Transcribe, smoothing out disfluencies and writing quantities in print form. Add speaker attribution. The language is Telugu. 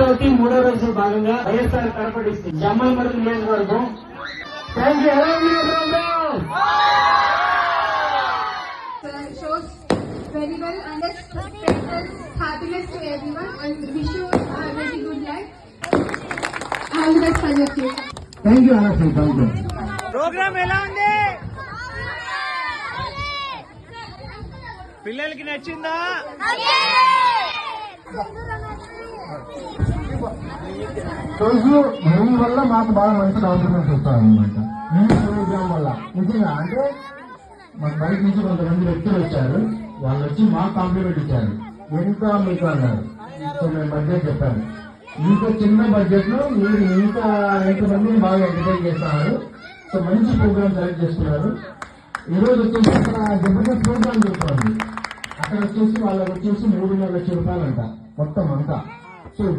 Speaker 1: చవితి 3వ రోజు భాగంగా వైఎస్ఆర్ కడప డిస్ట్రిక్ట్ జమ్మలమడుగు నియోజకవర్గం. Thank you.
Speaker 2: Shows very well and happiness to everyone and wish you a very good life. All the best for your future.
Speaker 1: Thank you అలా థ్యాంక్ యూ.
Speaker 3: ప్రోగ్రామ్ ఎలా ఉంది? పిల్లలకి నచ్చిందా?
Speaker 1: రోజు మీ వల్ల మాకు బాగా మంచి డాక్యుమెంట్స్ వస్తాయన్నమాట. మీ ప్రోగ్రామ్ వల్ల నిజంగా అంటే మాకు బయట నుంచి కొంతమంది వ్యక్తులు వచ్చారు, వాళ్ళు వచ్చి మాకు కాంప్లిమెంట్ ఇచ్చారు. ఎంత మీకు అన్నారు. సో మేము బడ్జెట్ చెప్పాము, ఇంత చిన్న బడ్జెట్ లో మీరు ఇంకా ఎంతమందిని బాగా ఎంటర్టైన్ చేస్తున్నారు. సో మంచి ప్రోగ్రామ్ సెలెక్ట్ చేస్తున్నారు. ఈ రోజు వచ్చేసి అక్కడ జబర్దస్త్ ప్రోగ్రామ్ చెప్తుంది. అక్కడ వచ్చేసి వాళ్ళకి వచ్చేసి 3.5 లక్షల రూపాయలంట మొత్తం అంతా.